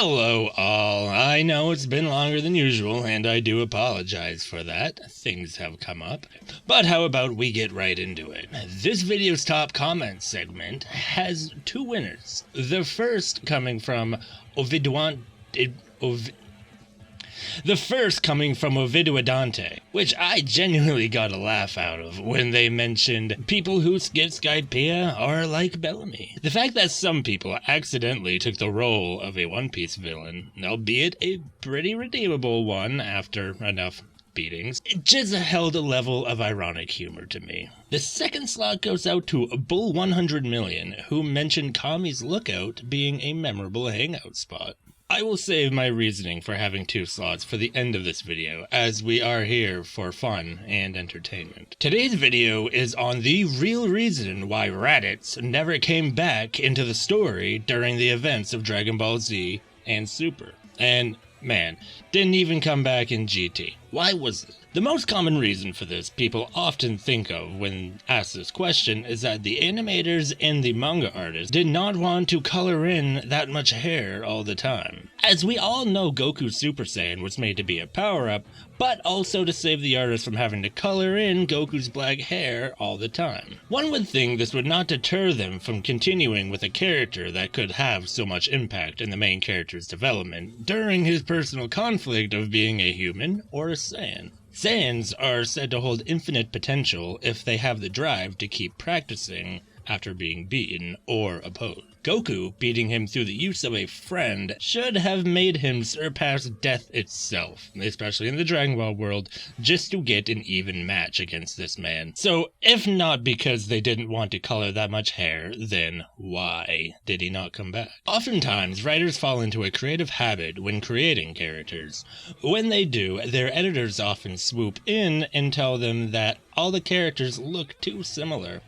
Hello all, I know it's been longer than usual and I do apologize for that, things have come up. But how about we get right into it. This video's top comments segment has two winners. The first coming from Oviduadante, which I genuinely got a laugh out of when they mentioned people who skip Skypiea are like Bellamy. The fact that some people accidentally took the role of a One Piece villain, albeit a pretty redeemable one after enough beatings, it just held a level of ironic humor to me. The second slot goes out to Bull 100 Million, who mentioned Kami's Lookout being a memorable hangout spot. I will save my reasoning for having two slots for the end of this video, as we are here for fun and entertainment. Today's video is on the real reason why Raditz never came back into the story during the events of Dragon Ball Z and Super. And man, didn't even come back in GT. Why was it? The most common reason for this people often think of when asked this question is that the animators and the manga artists did not want to color in that much hair all the time. As we all know, Goku's Super Saiyan was made to be a power-up, but also to save the artist from having to color in Goku's black hair all the time. One would think this would not deter them from continuing with a character that could have so much impact in the main character's development during his personal conflict of being a human or a Saiyan. Saiyans are said to hold infinite potential if they have the drive to keep practicing after being beaten or opposed. Goku beating him through the use of a friend should have made him surpass death itself, especially in the Dragon Ball world, just to get an even match against this man. So, if not because they didn't want to color that much hair, then why did he not come back? Oftentimes, writers fall into a creative habit when creating characters. When they do, their editors often swoop in and tell them that all the characters look too similar,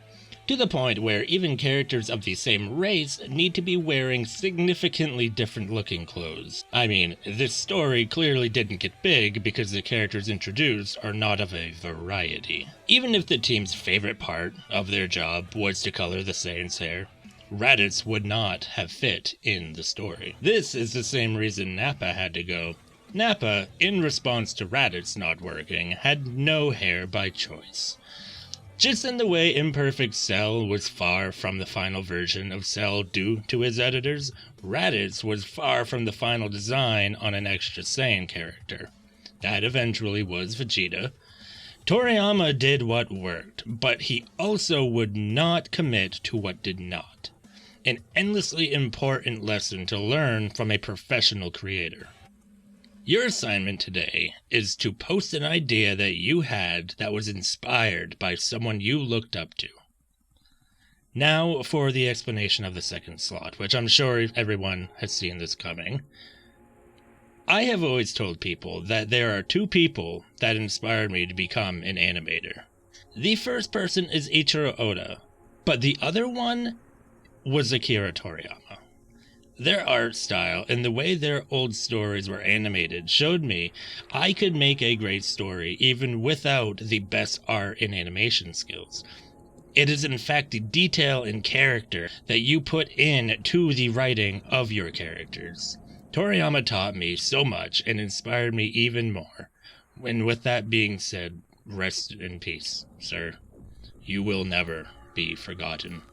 to the point where even characters of the same race need to be wearing significantly different looking clothes. I mean, this story clearly didn't get big because the characters introduced are not of a variety. Even if the team's favorite part of their job was to color the Saiyan's hair, Raditz would not have fit in the story. This is the same reason Nappa had to go. Nappa, in response to Raditz not working, had no hair by choice. Just in the way Imperfect Cell was far from the final version of Cell due to his editors, Raditz was far from the final design on an extra Saiyan character. That eventually was Vegeta. Toriyama did what worked, but he also would not commit to what did not. An endlessly important lesson to learn from a professional creator. Your assignment today is to post an idea that you had that was inspired by someone you looked up to. Now for the explanation of the second slot, which I'm sure everyone has seen this coming. I have always told people that there are two people that inspired me to become an animator. The first person is Ichiro Oda, but the other one was Akira Toriyama. Their art style and the way their old stories were animated showed me I could make a great story even without the best art and animation skills. It is in fact the detail and character that you put in to the writing of your characters. Toriyama taught me so much and inspired me even more. And with that being said, rest in peace, sir. You will never be forgotten.